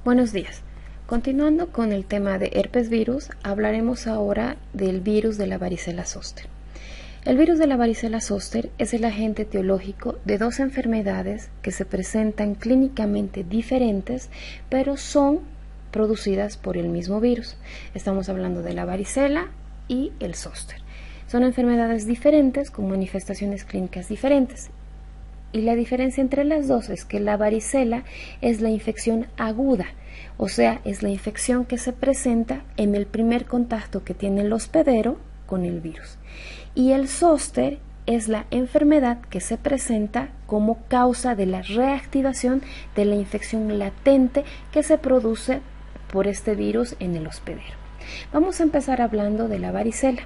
Buenos días. Continuando con el tema de herpes virus, hablaremos ahora del virus de la varicela zóster. El virus de la varicela zóster es el agente etiológico de dos enfermedades que se presentan clínicamente diferentes, pero son producidas por el mismo virus. Estamos hablando de la varicela y el zóster. Son enfermedades diferentes con manifestaciones clínicas diferentes. Y la diferencia entre las dos es que la varicela es la infección aguda, o sea, es la infección que se presenta en el primer contacto que tiene el hospedero con el virus. Y el zóster es la enfermedad que se presenta como causa de la reactivación de la infección latente que se produce por este virus en el hospedero. Vamos a empezar hablando de la varicela.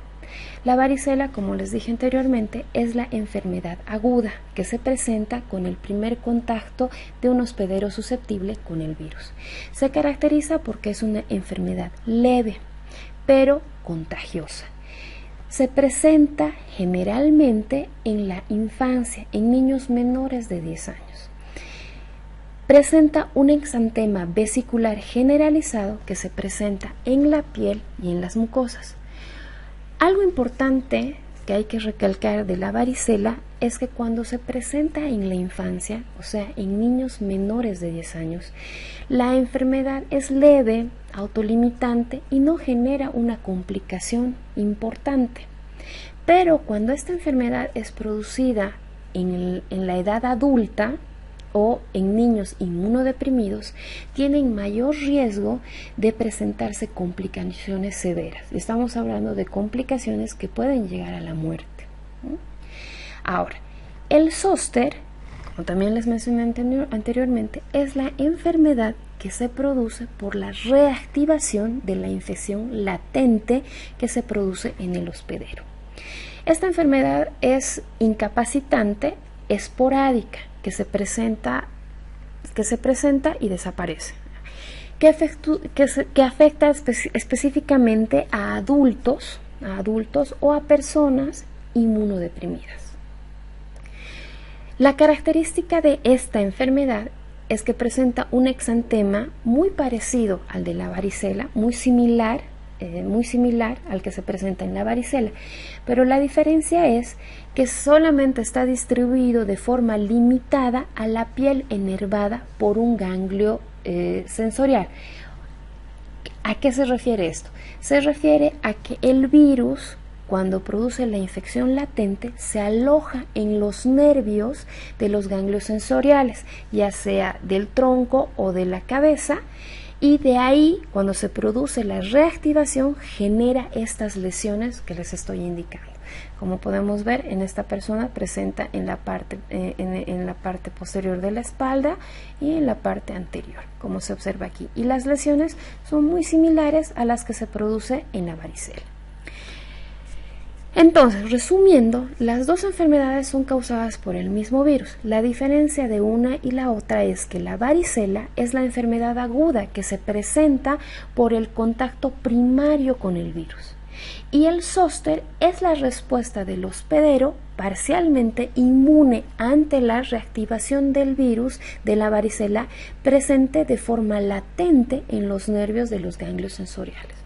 La varicela, como les dije anteriormente, es la enfermedad aguda que se presenta con el primer contacto de un hospedero susceptible con el virus. Se caracteriza porque es una enfermedad leve, pero contagiosa. Se presenta generalmente en la infancia, en niños menores de 10 años. Presenta un exantema vesicular generalizado que se presenta en la piel y en las mucosas. Algo importante que hay que recalcar de la varicela es que cuando se presenta en la infancia, o sea, en niños menores de 10 años, la enfermedad es leve, autolimitante y no genera una complicación importante. Pero cuando esta enfermedad es producida en la edad adulta, o en niños inmunodeprimidos, tienen mayor riesgo de presentarse complicaciones severas. Estamos hablando de complicaciones que pueden llegar a la muerte. Ahora, el zóster, como también les mencioné anteriormente, es la enfermedad que se produce por la reactivación de la infección latente que se produce en el hospedero. Esta enfermedad es incapacitante, esporádica, que se presenta y desaparece, que afecta específicamente a adultos o a personas inmunodeprimidas. La característica de esta enfermedad es que presenta un exantema muy parecido al de la varicela, muy similar al que se presenta en la varicela, pero la diferencia es que solamente está distribuido de forma limitada a la piel enervada por un ganglio sensorial. ¿A qué se refiere esto? Se refiere a que el virus, cuando produce la infección latente, se aloja en los nervios de los ganglios sensoriales, ya sea del tronco o de la cabeza, y de ahí, cuando se produce la reactivación, genera estas lesiones que les estoy indicando. Como podemos ver, en esta persona presenta en la parte posterior de la espalda y en la parte anterior, como se observa aquí. Y las lesiones son muy similares a las que se produce en la varicela. Entonces, resumiendo, las dos enfermedades son causadas por el mismo virus. La diferencia de una y la otra es que la varicela es la enfermedad aguda que se presenta por el contacto primario con el virus. Y el zóster es la respuesta del hospedero parcialmente inmune ante la reactivación del virus de la varicela presente de forma latente en los nervios de los ganglios sensoriales.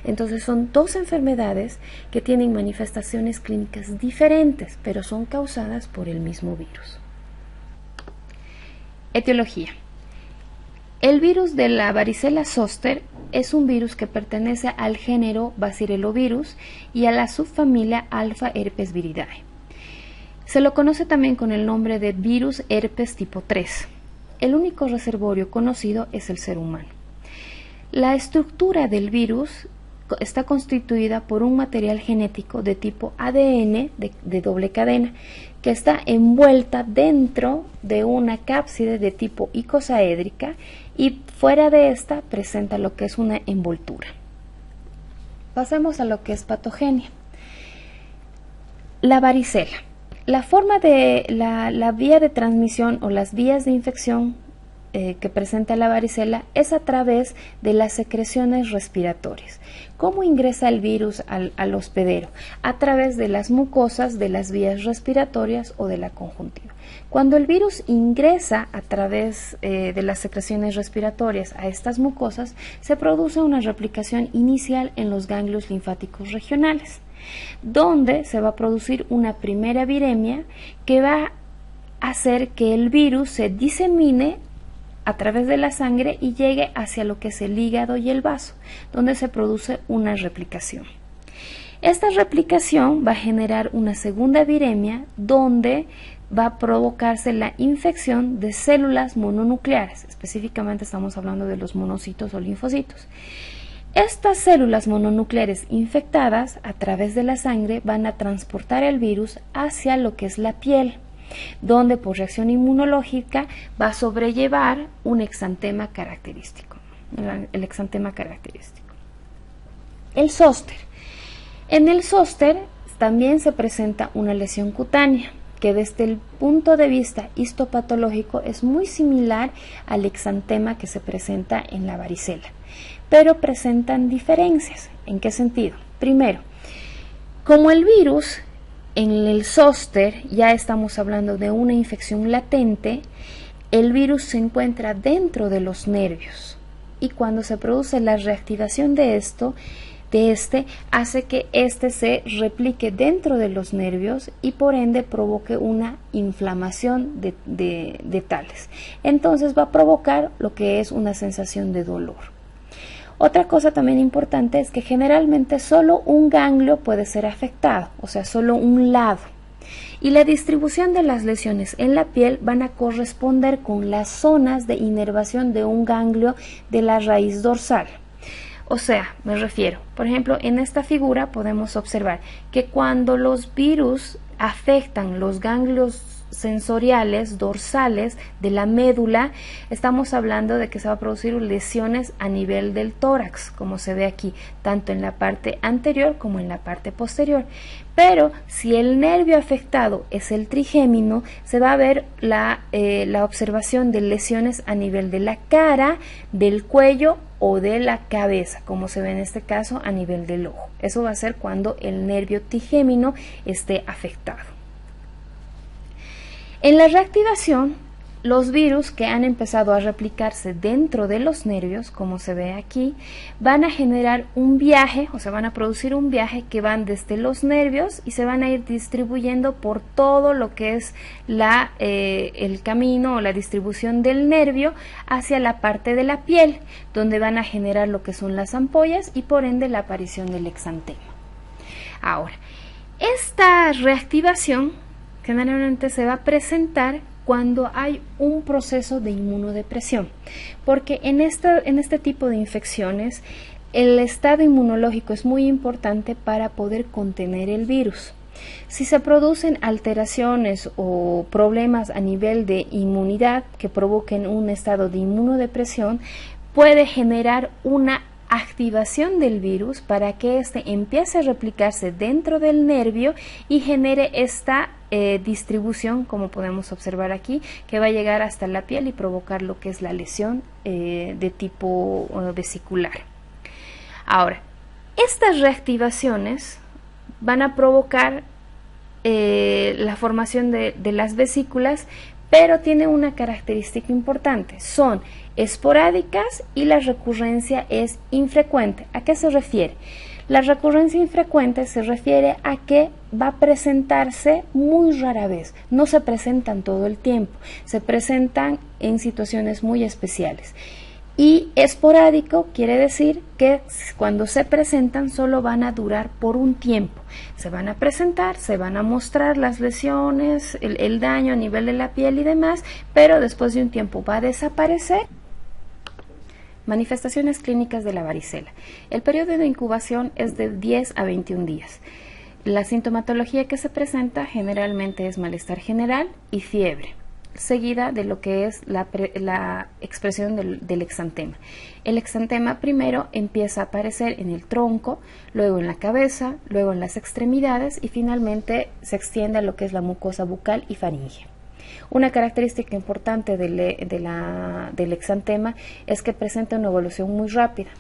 Entonces son dos enfermedades que tienen manifestaciones clínicas diferentes, pero son causadas por el mismo virus. Etiología. El virus de la varicela zóster es un virus que pertenece al género Bacillovirus y a la subfamilia Alpha herpes viridae. Se lo conoce también con el nombre de virus herpes tipo 3. El único reservorio conocido es el ser humano. La estructura del virus está constituida por un material genético de tipo ADN de doble cadena que está envuelta dentro de una cápside de tipo icosaédrica y fuera de esta presenta lo que es una envoltura. Pasemos a lo que es patogenia. La varicela. La forma de la vía de transmisión o las vías de infección que presenta la varicela es a través de las secreciones respiratorias. ¿Cómo ingresa el virus al hospedero? A través de las mucosas de las vías respiratorias o de la conjuntiva. Cuando el virus ingresa a través de las secreciones respiratorias a estas mucosas, se produce una replicación inicial en los ganglios linfáticos regionales, donde se va a producir una primera viremia que va a hacer que el virus se disemine a través de la sangre y llegue hacia lo que es el hígado y el vaso, donde se produce una replicación. Esta replicación va a generar una segunda viremia donde va a provocarse la infección de células mononucleares, específicamente estamos hablando de los monocitos o linfocitos. Estas células mononucleares infectadas a través de la sangre van a transportar el virus hacia lo que es la piel, donde por reacción inmunológica va a sobrellevar un exantema característico, el exantema característico. El zóster. En el zóster también se presenta una lesión cutánea, que desde el punto de vista histopatológico es muy similar al exantema que se presenta en la varicela, pero presentan diferencias. ¿En qué sentido? Primero, como el virus en el zóster ya estamos hablando de una infección latente, el virus se encuentra dentro de los nervios y cuando se produce la reactivación de este hace que este se replique dentro de los nervios y por ende provoque una inflamación de tales. Entonces va a provocar lo que es una sensación de dolor. Otra cosa también importante es que generalmente solo un ganglio puede ser afectado, o sea, solo un lado. Y la distribución de las lesiones en la piel van a corresponder con las zonas de inervación de un ganglio de la raíz dorsal. O sea, me refiero, por ejemplo, en esta figura podemos observar que cuando los virus afectan los ganglios sensoriales dorsales de la médula, estamos hablando de que se va a producir lesiones a nivel del tórax, como se ve aquí, tanto en la parte anterior como en la parte posterior. Pero si el nervio afectado es el trigémino, se va a ver la observación de lesiones a nivel de la cara, del cuello o de la cabeza, como se ve en este caso a nivel del ojo. Eso va a ser cuando el nervio trigémino esté afectado. En la reactivación, los virus que han empezado a replicarse dentro de los nervios, como se ve aquí, van a generar un viaje, o sea, van a producir un viaje que van desde los nervios y se van a ir distribuyendo por todo lo que es el camino o la distribución del nervio hacia la parte de la piel, donde van a generar lo que son las ampollas y por ende la aparición del exantema. Ahora, esta reactivación generalmente se va a presentar cuando hay un proceso de inmunodepresión, porque en este tipo de infecciones el estado inmunológico es muy importante para poder contener el virus. Si se producen alteraciones o problemas a nivel de inmunidad que provoquen un estado de inmunodepresión, puede generar una activación del virus para que éste empiece a replicarse dentro del nervio y genere esta distribución, como podemos observar aquí, que va a llegar hasta la piel y provocar lo que es la lesión de tipo vesicular. Ahora, estas reactivaciones van a provocar la formación de las vesículas, pero tiene una característica importante, son esporádicas y la recurrencia es infrecuente. ¿A qué se refiere? La recurrencia infrecuente se refiere a que va a presentarse muy rara vez, no se presentan todo el tiempo, se presentan en situaciones muy especiales. Y esporádico quiere decir que cuando se presentan solo van a durar por un tiempo. Se van a presentar, se van a mostrar las lesiones, el daño a nivel de la piel y demás, pero después de un tiempo va a desaparecer. Manifestaciones clínicas de la varicela. El periodo de incubación es de 10 a 21 días. La sintomatología que se presenta generalmente es malestar general y fiebre, seguida de lo que es la expresión del exantema. El exantema primero empieza a aparecer en el tronco, luego en la cabeza, luego en las extremidades y finalmente se extiende a lo que es la mucosa bucal y faríngea. Una característica importante del exantema es que presenta una evolución muy rápida.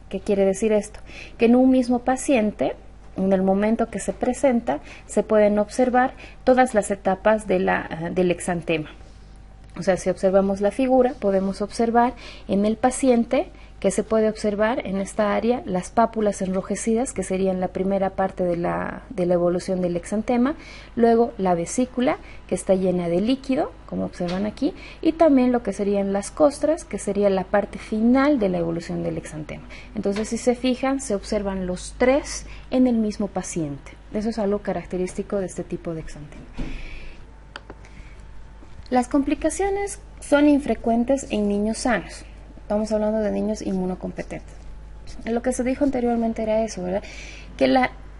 ¿Qué quiere decir esto? Que en un mismo paciente en el momento que se presenta, se pueden observar todas las etapas del exantema. O sea, si observamos la figura, podemos observar en el paciente que se puede observar en esta área las pápulas enrojecidas, que serían la primera parte de la evolución del exantema, luego la vesícula, que está llena de líquido, como observan aquí, y también lo que serían las costras, que sería la parte final de la evolución del exantema. Entonces, si se fijan, se observan los tres en el mismo paciente. Eso es algo característico de este tipo de exantema. Las complicaciones son infrecuentes en niños sanos. Estamos hablando de niños inmunocompetentes. Lo que se dijo anteriormente era eso, ¿verdad? Que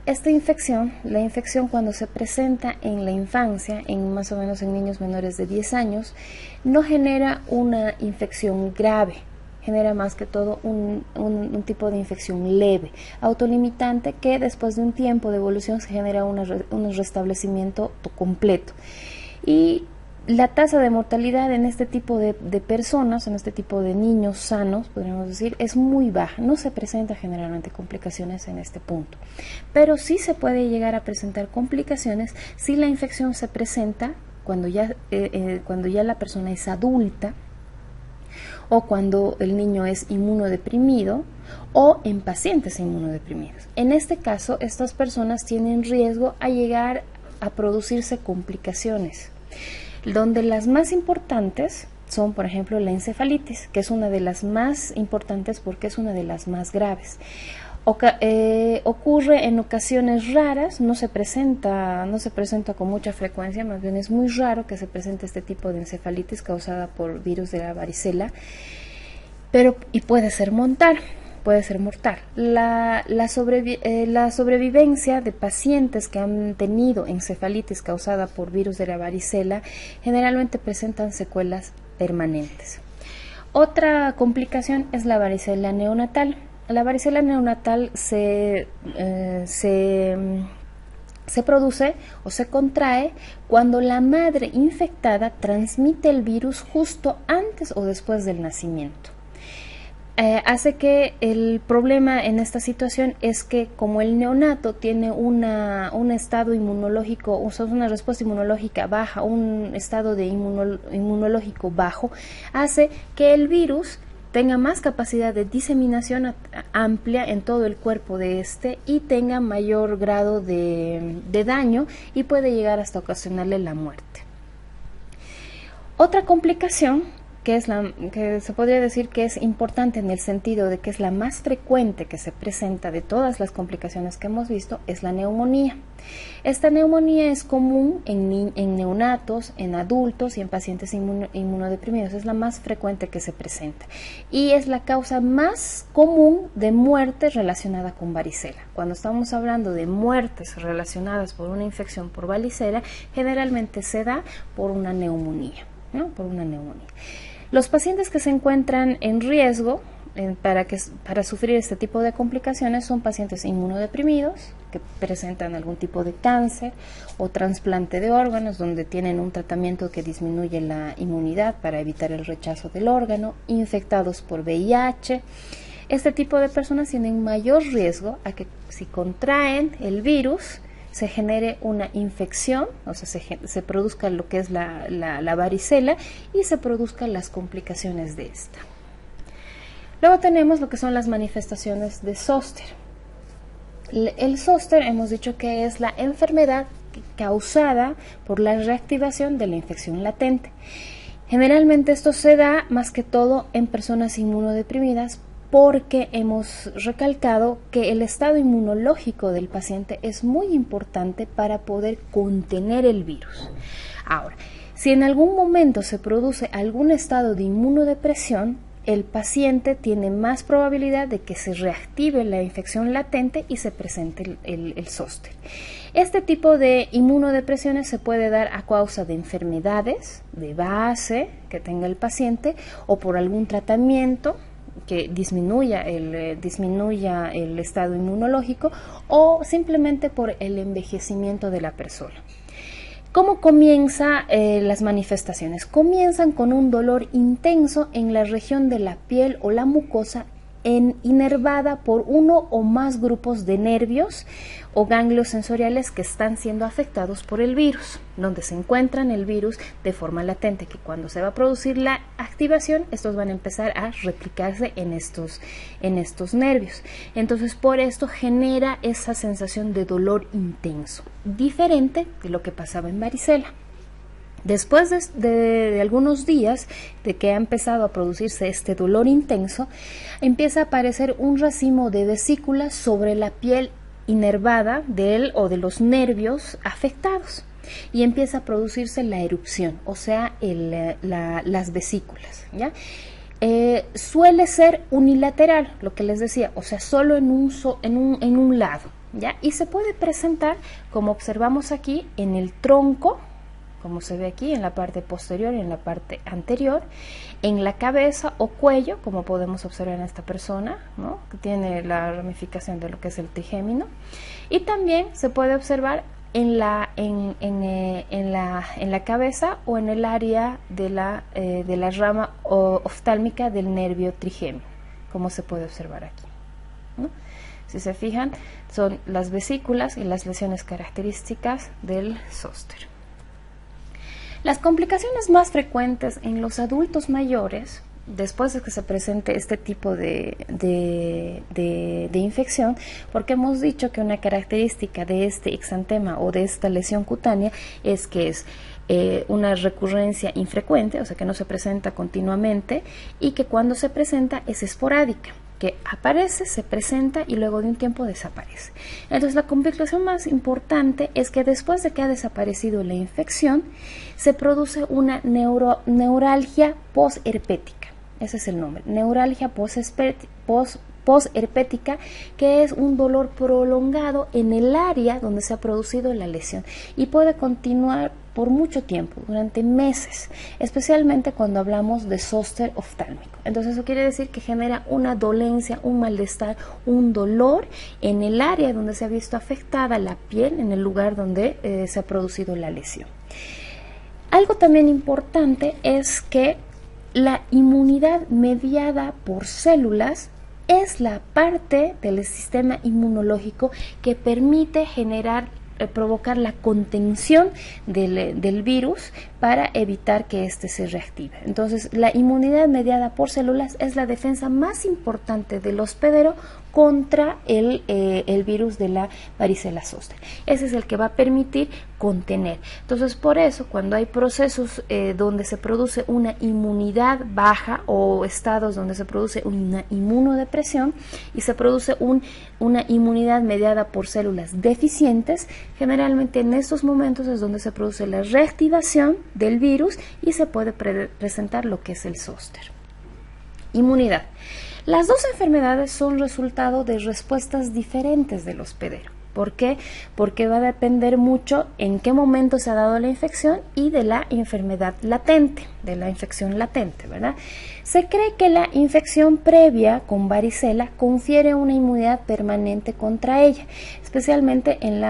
esta infección, la infección cuando se presenta en la infancia, más o menos en niños menores de 10 años, no genera una infección grave, genera más que todo un tipo de infección leve, autolimitante, que después de un tiempo de evolución se genera un restablecimiento completo. Y la tasa de mortalidad en este tipo de personas, en este tipo de niños sanos, podríamos decir, es muy baja. No se presenta generalmente complicaciones en este punto. Pero sí se puede llegar a presentar complicaciones si la infección se presenta cuando ya la persona es adulta, o cuando el niño es inmunodeprimido, o en pacientes inmunodeprimidos. En este caso, estas personas tienen riesgo a llegar a producirse complicaciones, donde las más importantes son, por ejemplo, la encefalitis, que es una de las más importantes porque es una de las más graves. Ocurre en ocasiones raras, no se presenta con mucha frecuencia, más bien es muy raro que se presente este tipo de encefalitis causada por virus de la varicela, y puede ser mortal. La sobrevivencia de pacientes que han tenido encefalitis causada por virus de la varicela generalmente presentan secuelas permanentes. Otra complicación es la varicela neonatal. La varicela neonatal se produce o se contrae cuando la madre infectada transmite el virus justo antes o después del nacimiento. Hace que el problema en esta situación es que como el neonato tiene un estado inmunológico, una respuesta inmunológica baja, un estado de inmunológico bajo, hace que el virus tenga más capacidad de diseminación amplia en todo el cuerpo de y tenga mayor grado de daño y puede llegar hasta ocasionarle la muerte. Otra complicación que se podría decir que es importante en el sentido de que es la más frecuente que se presenta de todas las complicaciones que hemos visto, es la neumonía. Esta neumonía es común en neonatos, en adultos y en pacientes inmunodeprimidos. Es la más frecuente que se presenta y es la causa más común de muerte relacionada con varicela. Cuando estamos hablando de muertes relacionadas por una infección por varicela, generalmente se da por una neumonía, ¿no? Por una neumonía. Los pacientes que se encuentran en riesgo para sufrir este tipo de complicaciones son pacientes inmunodeprimidos que presentan algún tipo de cáncer o trasplante de órganos donde tienen un tratamiento que disminuye la inmunidad para evitar el rechazo del órgano, infectados por VIH. Este tipo de personas tienen mayor riesgo a que si contraen el virus se genere una infección, o sea, se produzca lo que es la varicela y se produzcan las complicaciones de esta. Luego tenemos lo que son las manifestaciones de zóster. El zóster hemos dicho que es la enfermedad causada por la reactivación de la infección latente. Generalmente esto se da más que todo en personas inmunodeprimidas, porque hemos recalcado que el estado inmunológico del paciente es muy importante para poder contener el virus. Ahora, si en algún momento se produce algún estado de inmunodepresión, el paciente tiene más probabilidad de que se reactive la infección latente y se presente el zóster. Este tipo de inmunodepresiones se puede dar a causa de enfermedades de base que tenga el paciente o por algún tratamiento que disminuya el estado inmunológico o simplemente por el envejecimiento de la persona. ¿Cómo comienzan las manifestaciones? Comienzan con un dolor intenso en la región de la piel o la mucosa inervada por uno o más grupos de nervios o ganglios sensoriales que están siendo afectados por el virus, donde se encuentran el virus de forma latente, que cuando se va a producir la activación, estos van a empezar a replicarse en estos nervios. Entonces, por esto genera esa sensación de dolor intenso, diferente de lo que pasaba en varicela. Después de algunos días de que ha empezado a producirse este dolor intenso, empieza a aparecer un racimo de vesículas sobre la piel inervada de los nervios afectados y empieza a producirse la erupción, o sea, las vesículas, ¿ya? Suele ser unilateral, lo que les decía, o sea, solo en un lado, ¿ya? Y se puede presentar, como observamos aquí, en el tronco, como se ve aquí, en la parte posterior y en la parte anterior, en la cabeza o cuello, como podemos observar en esta persona, ¿no?, que tiene la ramificación de lo que es el trigémino, y también se puede observar en la cabeza o en el área de la rama oftálmica del nervio trigémino, como se puede observar aquí, ¿no? Si se fijan, son las vesículas y las lesiones características del zóster. Las complicaciones más frecuentes en los adultos mayores, después de que se presente este tipo de infección, porque hemos dicho que una característica de este exantema o de esta lesión cutánea es que es una recurrencia infrecuente, o sea que no se presenta continuamente, y que cuando se presenta es esporádica, que aparece, se presenta y luego de un tiempo desaparece. Entonces, la complicación más importante es que después de que ha desaparecido la infección, se produce una neuralgia posherpética. Ese es el nombre, neuralgia posherpética, que es un dolor prolongado en el área donde se ha producido la lesión y puede continuar por mucho tiempo, durante meses, especialmente cuando hablamos de zóster oftálmico. Entonces eso quiere decir que genera una dolencia, un malestar, un dolor en el área donde se ha visto afectada la piel, en el lugar donde se ha producido la lesión. Algo también importante es que la inmunidad mediada por células es la parte del sistema inmunológico que permite provocar la contención del virus para evitar que éste se reactive. Entonces, la inmunidad mediada por células es la defensa más importante del hospedero contra el virus de la varicela zóster. Ese es el que va a permitir contener. Entonces, por eso, cuando hay procesos donde se produce una inmunidad baja o estados donde se produce una inmunodepresión y se produce una inmunidad mediada por células deficientes, generalmente en estos momentos es donde se produce la reactivación del virus y se puede presentar lo que es el zóster. Inmunidad. Las dos enfermedades son resultado de respuestas diferentes del hospedero. ¿Por qué? Porque va a depender mucho en qué momento se ha dado la infección y de la enfermedad latente, de la infección latente, ¿verdad? Se cree que la infección previa con varicela confiere una inmunidad permanente contra ella, especialmente en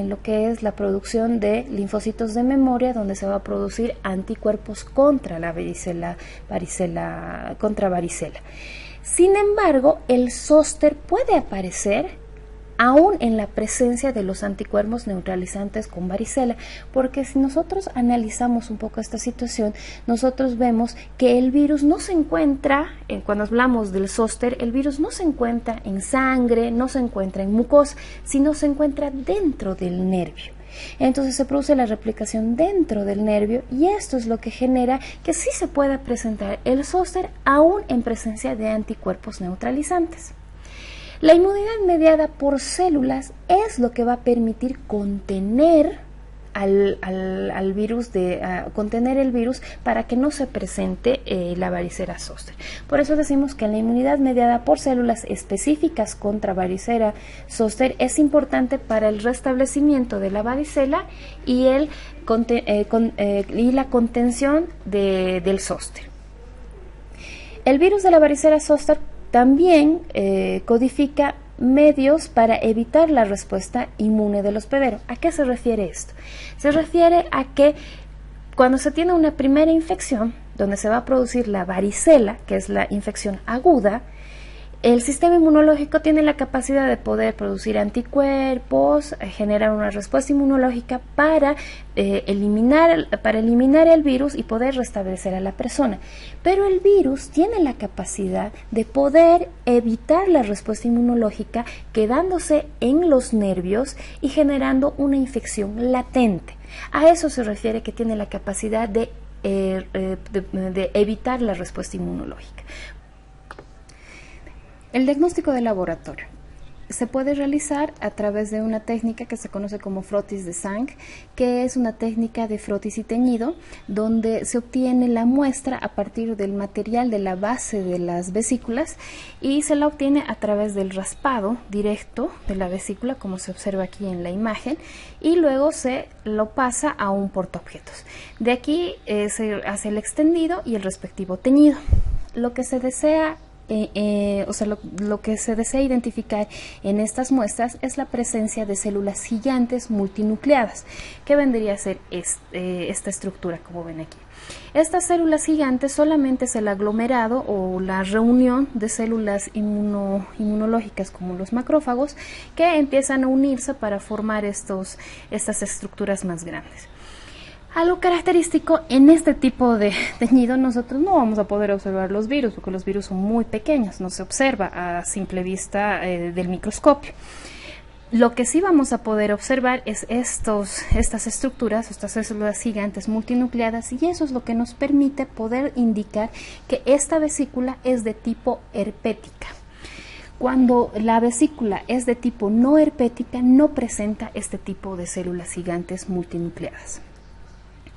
lo que es la producción de linfocitos de memoria, donde se va a producir anticuerpos contra la contra varicela. Sin embargo, el zóster puede aparecer aún en la presencia de los anticuerpos neutralizantes con varicela, porque si nosotros analizamos un poco esta situación, nosotros vemos que el virus no se encuentra, cuando hablamos del zóster, el virus no se encuentra en sangre, no se encuentra en mucosa, sino se encuentra dentro del nervio. Entonces se produce la replicación dentro del nervio y esto es lo que genera que sí se pueda presentar el zóster aún en presencia de anticuerpos neutralizantes. La inmunidad mediada por células es lo que va a permitir contener al virus, contener el virus para que no se presente la varicela zóster. Por eso decimos que la inmunidad mediada por células específicas contra varicela zóster es importante para el restablecimiento de la varicela y la contención del zóster. El virus de la varicela zóster también codifica medios para evitar la respuesta inmune del hospedero. ¿A qué se refiere esto? Se refiere a que cuando se tiene una primera infección, donde se va a producir la varicela, que es la infección aguda, El sistema inmunológico tiene la capacidad de poder producir anticuerpos, generar una respuesta inmunológica para eliminar el virus y poder restablecer a la persona. Pero el virus tiene la capacidad de poder evitar la respuesta inmunológica quedándose en los nervios y generando una infección latente. A eso se refiere que tiene la capacidad de evitar la respuesta inmunológica. El diagnóstico de laboratorio se puede realizar a través de una técnica que se conoce como frotis de sang, que es una técnica de frotis y teñido, donde se obtiene la muestra a partir del material de la base de las vesículas y se la obtiene a través del raspado directo de la vesícula, como se observa aquí en la imagen, y luego se lo pasa a un portaobjetos. De aquí se hace el extendido y el respectivo teñido. Lo que se desea lo que se desea identificar en estas muestras es la presencia de células gigantes multinucleadas, que vendría a ser esta estructura, como ven aquí. Estas células gigantes solamente es el aglomerado o la reunión de células inmunológicas como los macrófagos, que empiezan a unirse para formar estas estructuras más grandes. Algo característico en este tipo de teñido, nosotros no vamos a poder observar los virus, porque los virus son muy pequeños, no se observa a simple vista del microscopio. Lo que sí vamos a poder observar es estas estructuras, estas células gigantes multinucleadas, y eso es lo que nos permite poder indicar que esta vesícula es de tipo herpética. Cuando la vesícula es de tipo no herpética, no presenta este tipo de células gigantes multinucleadas.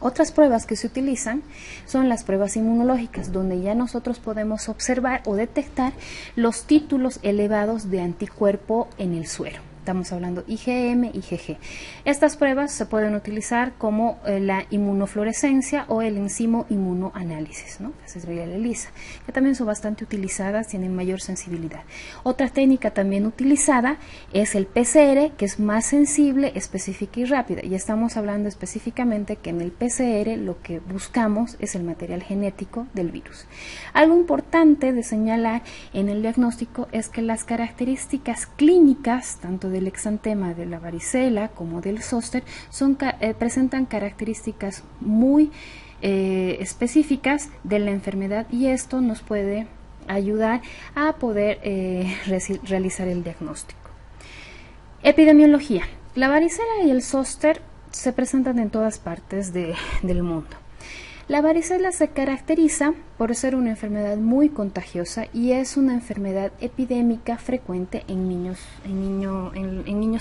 Otras pruebas que se utilizan son las pruebas inmunológicas, donde ya nosotros podemos observar o detectar los títulos elevados de anticuerpo en el suero. Estamos hablando IgM, IgG. Estas pruebas se pueden utilizar como la inmunofluorescencia o el enzimo inmunoanálisis, ¿no? Esa es la ELISA, que también son bastante utilizadas, tienen mayor sensibilidad. Otra técnica también utilizada es el PCR, que es más sensible, específica y rápida. Y estamos hablando específicamente que en el PCR lo que buscamos es el material genético del virus. Algo importante de señalar en el diagnóstico es que las características clínicas, tanto del exantema de la varicela como del zóster, presentan características muy específicas de la enfermedad, y esto nos puede ayudar a poder realizar el diagnóstico. Epidemiología. La varicela y el zóster se presentan en todas partes del mundo. La varicela se caracteriza por ser una enfermedad muy contagiosa y es una enfermedad epidémica frecuente en niños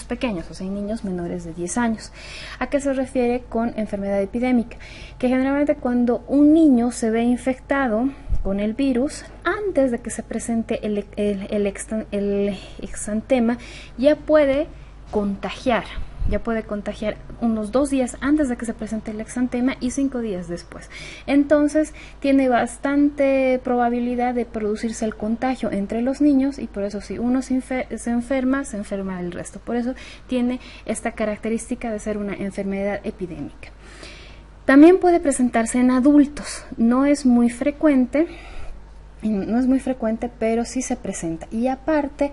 pequeños, o sea, en niños menores de 10 años. ¿A qué se refiere con enfermedad epidémica? Que generalmente cuando un niño se ve infectado con el virus, antes de que se presente el exantema, ya puede contagiar unos 2 días antes de que se presente el exantema y 5 días después. Entonces tiene bastante probabilidad de producirse el contagio entre los niños, y por eso si uno se enferma el resto. Por eso tiene esta característica de ser una enfermedad epidémica. También puede presentarse en adultos, no es muy frecuente, pero sí se presenta. Y aparte,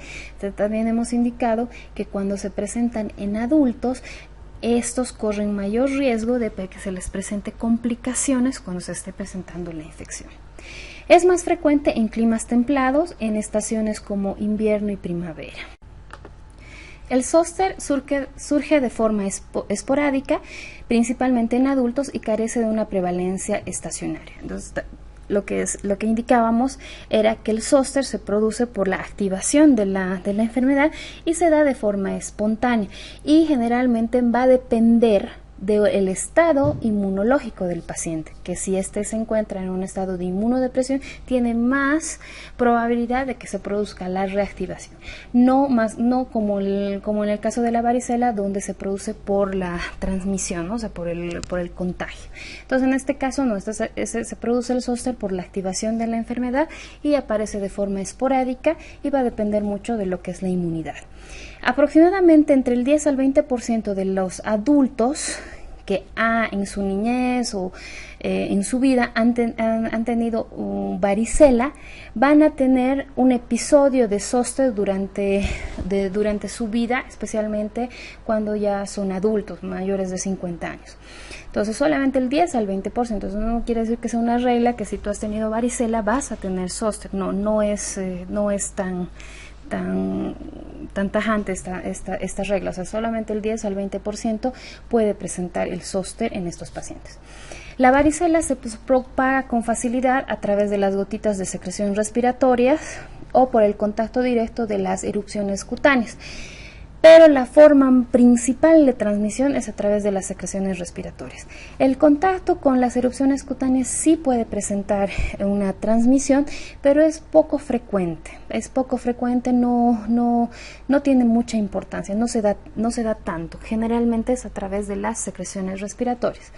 también hemos indicado que cuando se presentan en adultos, estos corren mayor riesgo de que se les presente complicaciones cuando se esté presentando la infección. Es más frecuente en climas templados, en estaciones como invierno y primavera. El zóster surge de forma esporádica, principalmente en adultos, y carece de una prevalencia estacionaria. Entonces, lo que indicábamos era que el zóster se produce por la activación de la enfermedad y se da de forma espontánea, y generalmente va a depender del estado inmunológico del paciente, que si éste se encuentra en un estado de inmunodepresión, tiene más probabilidad de que se produzca la reactivación, no como en el caso de la varicela, donde se produce por la transmisión, ¿no? O sea, por el contagio. Entonces, en este caso no, se produce el zóster por la activación de la enfermedad y aparece de forma esporádica, y va a depender mucho de lo que es la inmunidad. Aproximadamente entre el 10 al 20% de los adultos que en su niñez o en su vida han tenido varicela, van a tener un episodio de zóster durante su vida, especialmente cuando ya son adultos, mayores de 50 años. Entonces solamente el 10 al 20%, entonces no quiere decir que sea una regla que si tú has tenido varicela vas a tener zóster, no es tan tajante esta regla, o sea, solamente el 10 al 20% puede presentar el zóster en estos pacientes. La varicela se propaga con facilidad a través de las gotitas de secreción respiratorias o por el contacto directo de las erupciones cutáneas, pero la forma principal de transmisión es a través de las secreciones respiratorias. El contacto con las erupciones cutáneas sí puede presentar una transmisión, pero es poco frecuente. No tiene mucha importancia, no se da tanto. Generalmente es a través de las secreciones respiratorias.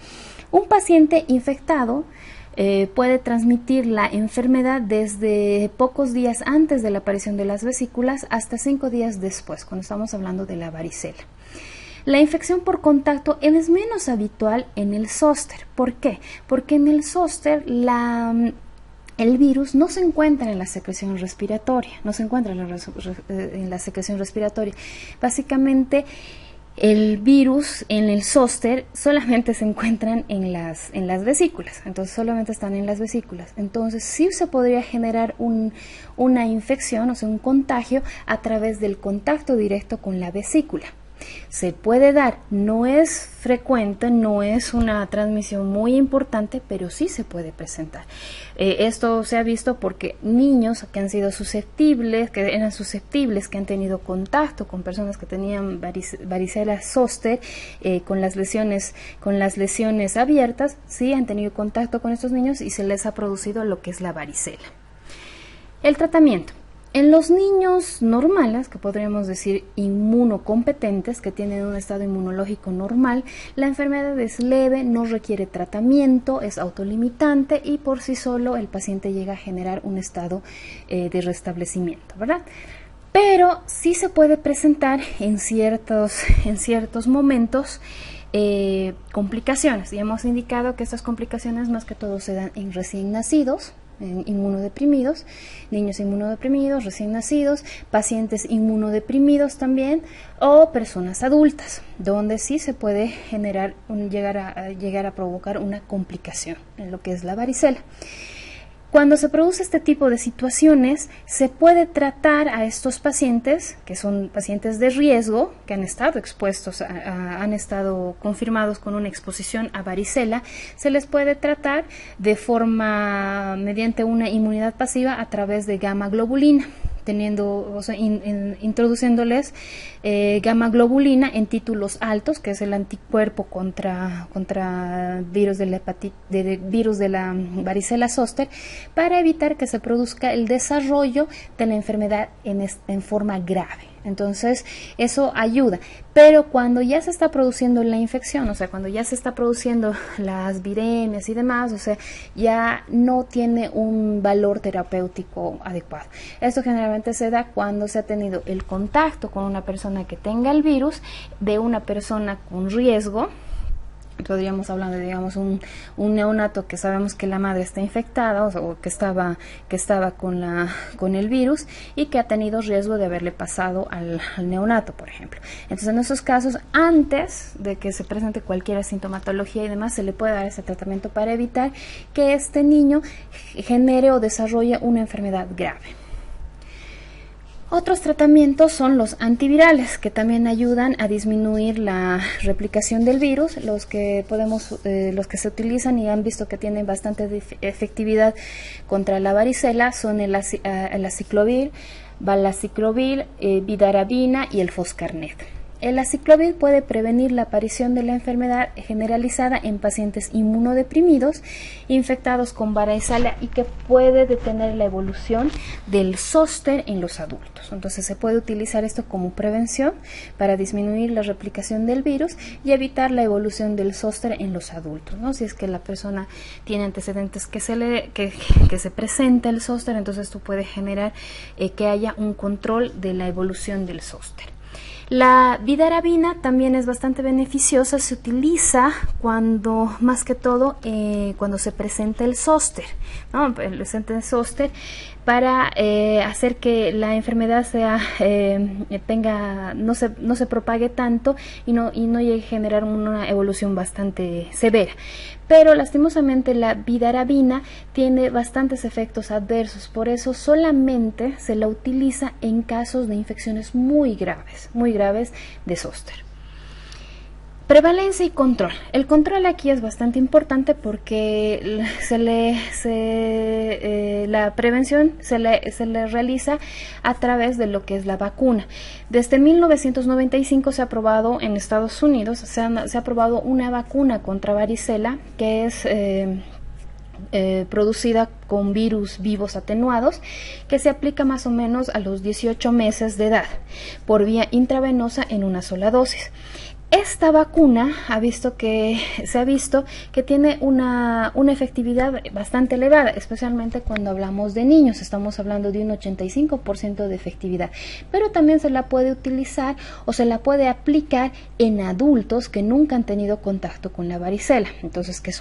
Un paciente infectado puede transmitir la enfermedad desde pocos días antes de la aparición de las vesículas hasta 5 días después, cuando estamos hablando de la varicela. La infección por contacto es menos habitual en el zóster. ¿Por qué? Porque en el zóster el virus no se encuentra en la secreción respiratoria, Básicamente, el virus en el zóster solamente se encuentran en las vesículas, entonces solamente están en las vesículas. Entonces sí se podría generar una infección, o sea, un contagio a través del contacto directo con la vesícula. Se puede dar, no es frecuente, no es una transmisión muy importante, pero sí se puede presentar. Esto se ha visto porque niños que han sido susceptibles, que han tenido contacto con personas que tenían varicela zóster, con las lesiones abiertas, sí han tenido contacto con estos niños y se les ha producido lo que es la varicela. El tratamiento. En los niños normales, que podríamos decir inmunocompetentes, que tienen un estado inmunológico normal, la enfermedad es leve, no requiere tratamiento, es autolimitante y por sí solo el paciente llega a generar un estado de restablecimiento, ¿verdad? Pero sí se puede presentar en ciertos momentos complicaciones, y hemos indicado que estas complicaciones más que todo se dan en recién nacidos, inmunodeprimidos, niños inmunodeprimidos, recién nacidos, pacientes inmunodeprimidos también, o personas adultas, donde sí se puede llegar a provocar una complicación en lo que es la varicela. Cuando se produce este tipo de situaciones, se puede tratar a estos pacientes, que son pacientes de riesgo, que han estado expuestos, han estado confirmados con una exposición a varicela, se les puede tratar mediante una inmunidad pasiva a través de gamma globulina, introduciéndoles gamma globulina en títulos altos, que es el anticuerpo contra virus de la varicela zóster, para evitar que se produzca el desarrollo de la enfermedad en forma grave. Entonces, eso ayuda. Pero cuando ya se está produciendo la infección, o sea, cuando ya se está produciendo las viremias y demás, o sea, ya no tiene un valor terapéutico adecuado. Esto generalmente se da cuando se ha tenido el contacto con una persona que tenga el virus, de una persona con riesgo. Podríamos hablar de, digamos, un neonato que sabemos que la madre está infectada o que estaba con el virus y que ha tenido riesgo de haberle pasado al neonato, por ejemplo. Entonces, en esos casos, antes de que se presente cualquier sintomatología y demás, se le puede dar ese tratamiento para evitar que este niño genere o desarrolle una enfermedad grave. Otros tratamientos son los antivirales, que también ayudan a disminuir la replicación del virus. Los que se utilizan y han visto que tienen bastante efectividad contra la varicela son el aciclovir, valaciclovir, vidarabina y el foscarnet. El aciclovir puede prevenir la aparición de la enfermedad generalizada en pacientes inmunodeprimidos infectados con varicela y que puede detener la evolución del zóster en los adultos. Entonces se puede utilizar esto como prevención para disminuir la replicación del virus y evitar la evolución del zóster en los adultos, ¿no? Si es que la persona tiene antecedentes que se presenta el zóster, entonces esto puede generar que haya un control de la evolución del zóster. La vidarabina también es bastante beneficiosa, se utiliza cuando, más que todo, cuando se presenta el zóster, ¿no? El presente el zóster, para hacer que la enfermedad no se propague tanto y no llegue a generar una evolución bastante severa. Pero lastimosamente la vidarabina tiene bastantes efectos adversos, por eso solamente se la utiliza en casos de infecciones muy graves de zóster. Prevalencia y control. El control aquí es bastante importante porque la prevención se le realiza a través de lo que es la vacuna. Desde 1995 se ha aprobado en Estados Unidos, se ha aprobado una vacuna contra varicela que es producida con virus vivos atenuados, que se aplica más o menos a los 18 meses de edad por vía intravenosa en una sola dosis. Esta vacuna se ha visto que tiene una efectividad bastante elevada, especialmente cuando hablamos de niños. Estamos hablando de un 85% de efectividad, pero también se la puede utilizar o se la puede aplicar en adultos que nunca han tenido contacto con la varicela, entonces que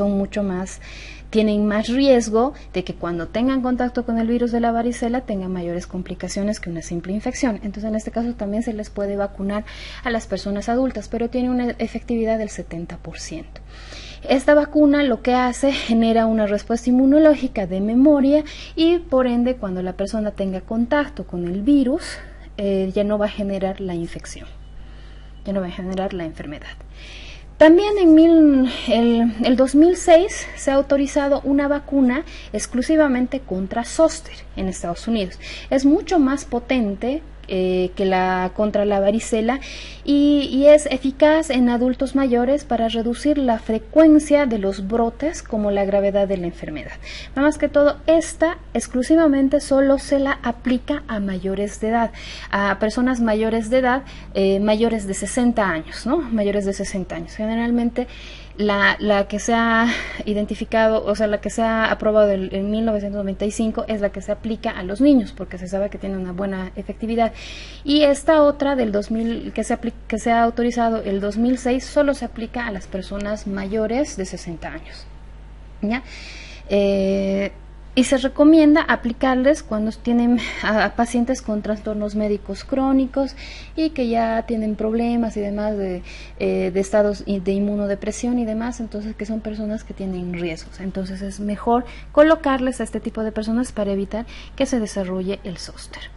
tienen más riesgo de que cuando tengan contacto con el virus de la varicela tengan mayores complicaciones que una simple infección. Entonces en este caso también se les puede vacunar a las personas adultas, pero tiene una efectividad del 70%. Esta vacuna lo que hace, genera una respuesta inmunológica de memoria y por ende cuando la persona tenga contacto con el virus ya no va a generar la infección, ya no va a generar la enfermedad. También en el 2006 se ha autorizado una vacuna exclusivamente contra zóster en Estados Unidos. Es mucho más potente que contra la varicela y es eficaz en adultos mayores para reducir la frecuencia de los brotes como la gravedad de la enfermedad. Nada más que todo, esta exclusivamente solo se la aplica a mayores de edad, a personas mayores de edad, mayores de 60 años, ¿no? Mayores de 60 años. Generalmente la que se ha identificado, o sea, la que se ha aprobado en 1995 es la que se aplica a los niños, porque se sabe que tiene una buena efectividad. Y esta otra del 2000 que se ha autorizado el 2006 solo se aplica a las personas mayores de 60 años. ¿Ya? Y se recomienda aplicarles cuando tienen a pacientes con trastornos médicos crónicos y que ya tienen problemas y demás de estados de inmunodepresión y demás, entonces que son personas que tienen riesgos. Entonces es mejor colocarles a este tipo de personas para evitar que se desarrolle el zóster.